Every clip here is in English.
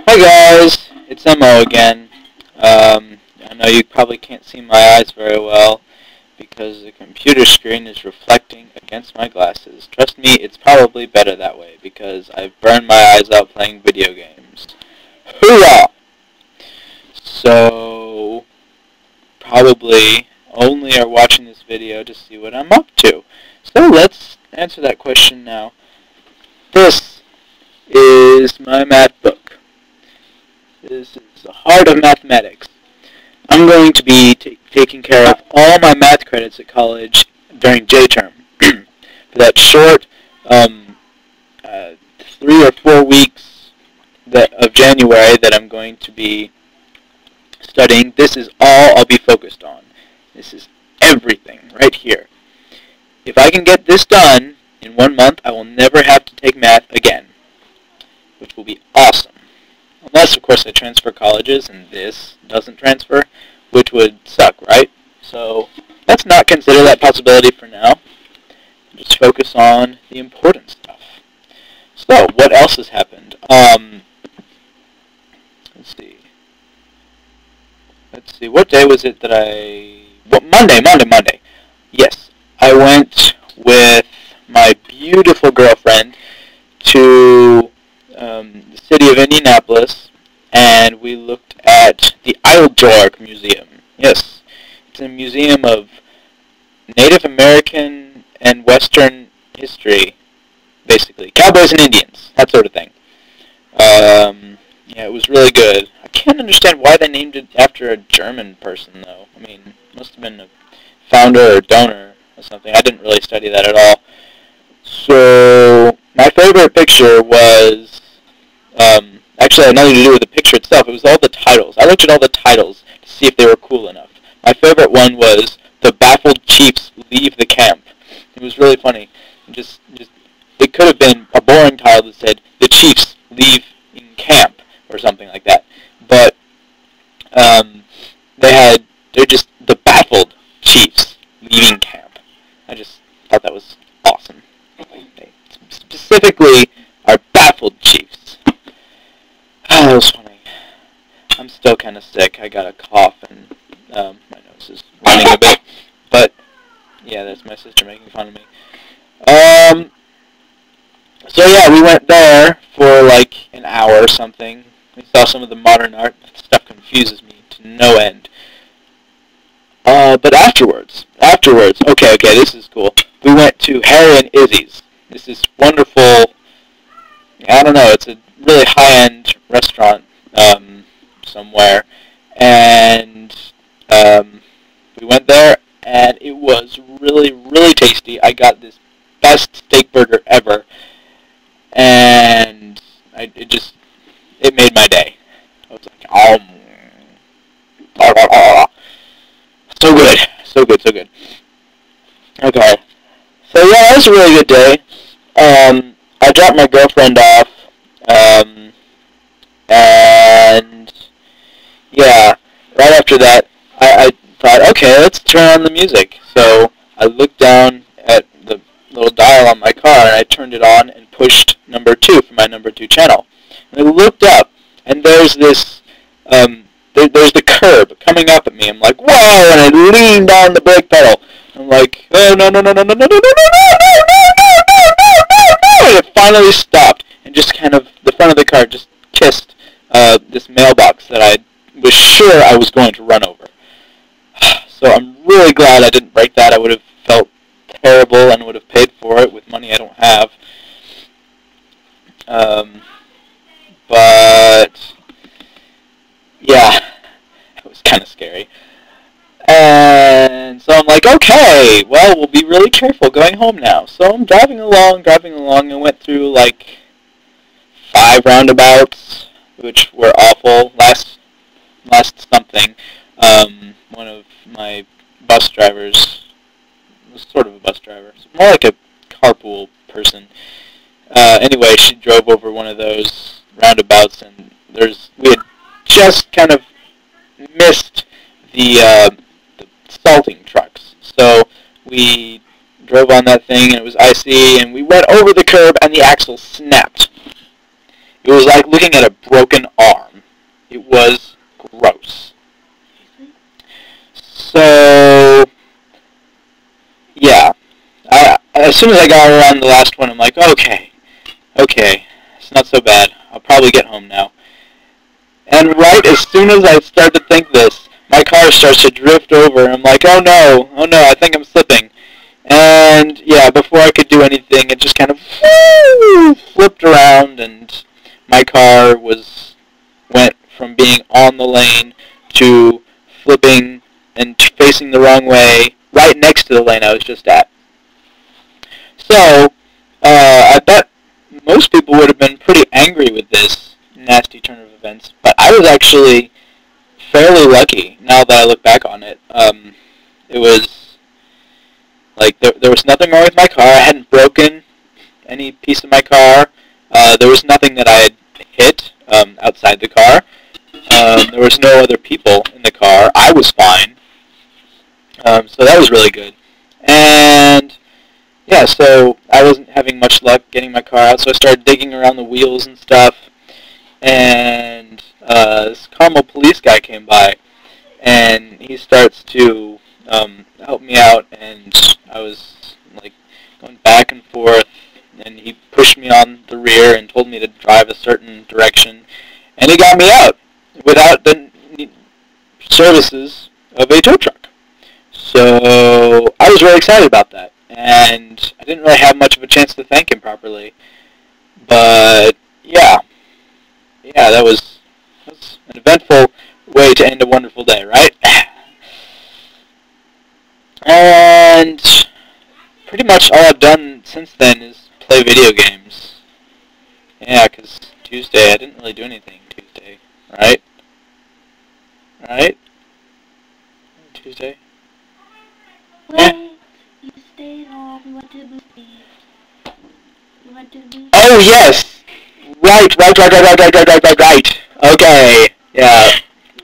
Hi guys, it's Mo again. I know you probably can't see my eyes very well because the computer screen is reflecting against my glasses. Trust me, it's probably better that way because I've burned my eyes out playing video games. Hoorah! So, probably only are watching this video to see what I'm up to. So let's answer that question now. This is my math book. This is the heart of mathematics. I'm going to be taking care of all my math credits at college during J-term. For that short 3 or 4 weeks of January that I'm going to be studying, this is all I'll be focused on. This is everything right here. If I can get this done in 1 month, I will never have to take math again, which will be awesome. Unless, of course, I transfer colleges and this doesn't transfer, which would suck, right? So let's not consider that possibility for now. Just focus on the important stuff. So, what else has happened? Let's see. What day was it that Monday. Yes, I went with my beautiful girlfriend to the city of Indianapolis, and we looked at the Eildork Museum. Yes, it's a museum of Native American and Western history, basically. Cowboys and Indians, that sort of thing. Yeah, it was really good. I can't understand why they named it after a German person, though. I mean, it must have been a founder or donor or something. I didn't really study that at all. So, my favorite picture was, actually had nothing to do with the picture itself. It was all the titles. I looked at all the titles to see if they were cool enough. My favorite one was "The Baffled Chiefs Leave the Camp." It was really funny. It could have been a boring title that said "The Chiefs Leave in Camp" or something like that. But they're just the baffled Chiefs leaving camp. I just thought that was awesome. They specifically are baffled Chiefs. That was funny. I'm still kind of sick. I got a cough and my nose is running a bit. But yeah, that's my sister making fun of me. So yeah, we went there for like an hour or something. We saw some of the modern art. That stuff confuses me to no end. But afterwards, okay, this is cool. We went to Harry and Izzy's. This is wonderful. I don't know, it's a really high-end restaurant somewhere. And we went there, and it was really, really tasty. I got this best steak burger ever. And it made my day. I was like, so good, so good, so good. Okay, so yeah, that was a really good day. I dropped my girlfriend off, and yeah, right after that, I thought, okay, let's turn on the music. So I looked down at the little dial on my car, and I turned it on and pushed number 2 for my number 2 channel. And I looked up, and there's this, there's the curb coming up at me. I'm like, whoa, and I leaned on the brake pedal. I'm like, oh, no, and it finally stopped, and just kind of, the front of the car just kissed this mailbox that I was sure I was going to run over. So I'm really glad I didn't break that. I would have felt terrible and would have paid for it with money I don't have. But yeah, it was kind of scary. And so I'm like, okay, well, we'll be really careful going home now. So I'm driving along, and went through like 5 roundabouts, which were awful. Last something, one of my bus drivers was sort of a bus driver, more like a carpool person. Anyway, she drove over one of those roundabouts, and we had just kind of missed the salting trucks. So we drove on that thing, and it was icy, and we went over the curb, and the axle snapped. It was like looking at a broken arm. was gross. So, yeah. As soon as I got around the last one, I'm like, okay, it's not so bad. I'll probably get home now. And right as soon as I start to think this, my car starts to drift over. I'm like, oh no, I think I'm slipping. And yeah, before I could do anything, it just kind of flipped around, and my car went from being on the lane to flipping and facing the wrong way, right next to the lane I was just at. So, I bet most people would have been pretty angry with this nasty turn of events, but I was actually fairly lucky now that I look back on it. It was, like, there was nothing wrong with my car. I hadn't broken any piece of my car. There was nothing that I had hit outside the car. There was no other people in the car. I was fine. So that was really good. And yeah, so I wasn't having much luck getting my car out, so I started digging around the wheels and stuff. And this Carmel police guy came by, and he starts to help me out, and I was like going back and forth, and he pushed me on the rear and told me to drive a certain direction, and he got me out without the services of a tow truck. So I was really excited about that, and I didn't really have much of a chance to thank him properly, but yeah, that was an eventful way to end a wonderful day, right? And pretty much all I've done since then is play video games. Yeah, because Tuesday, I didn't really do anything Tuesday, right? Right? Tuesday? Well, you stayed home, we went to the movie. Oh, yes! Right. Okay. Yeah,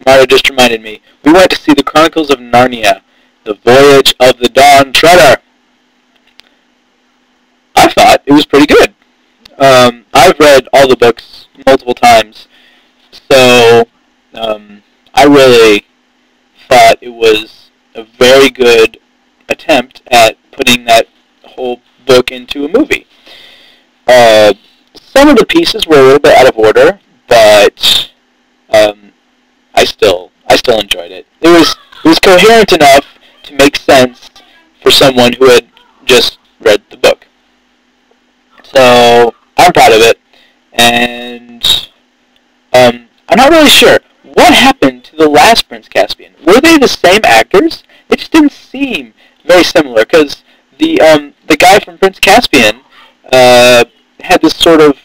Marta just reminded me. We went to see the Chronicles of Narnia, The Voyage of the Dawn Treader. I thought it was pretty good. I've read all the books multiple times, so I really thought it was a very good attempt at putting that whole book into a movie. Some of the pieces were a little bit out of order, but I still enjoyed it. It was coherent enough to make sense for someone who had just read the book. So I'm proud of it, and I'm not really sure what happened to the last Prince Caspian. Were they the same actors? It just didn't seem very similar, because the guy from Prince Caspian had this sort of,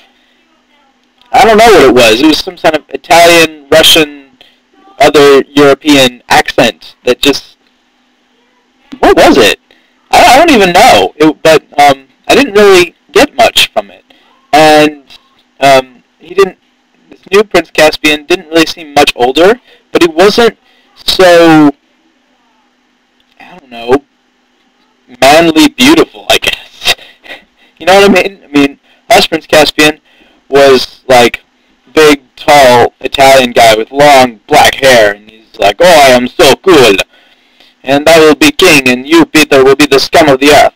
I don't know what it was. It was some kind of Italian, Russian, other European accent that just, what was it? I don't even know. But I didn't really get much from it. And this new Prince Caspian didn't really seem much older, but he wasn't so, I don't know, manly beautiful, I guess. You know what I mean? I mean, last Prince Caspian was like big, tall Italian guy with long black hair, and he's like, "Oh, I am so cool, and I will be king, and you, Peter, will be the scum of the earth."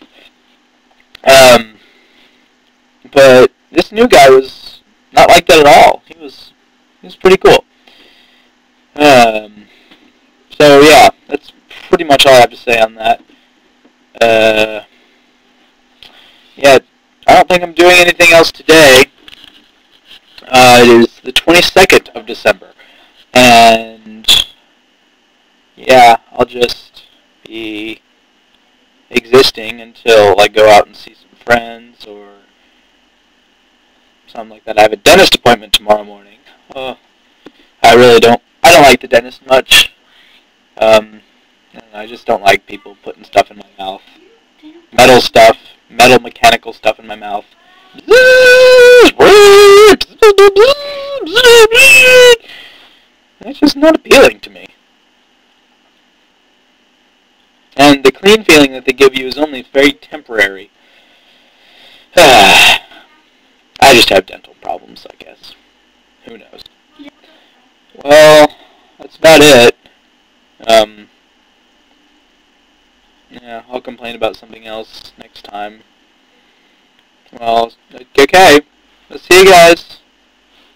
But this new guy was not like that at all. He was pretty cool. So yeah, that's pretty much all I have to say on that. Yeah, I don't think I'm doing anything else today. It is the 22nd of December, and yeah, I'll just be existing until I go out and see some friends or something like that. I have a dentist appointment tomorrow morning. I don't like the dentist much. I just don't like people putting stuff in my mouth. Metal mechanical stuff in my mouth. That's just not appealing to me. And the clean feeling that they give you is only very temporary. I just have dental problems, I guess. Who knows? Well, that's about it. Um, yeah, I'll complain about something else next time. Well, okay. Let's see you guys.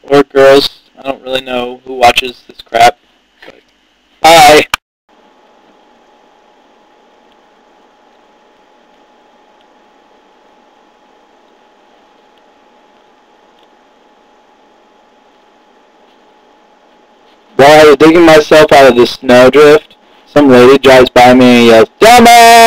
Or girls. I don't really know who watches this crap. But bye. While I was digging myself out of the snowdrift, some lady drives by me and yells, "Dumbass!"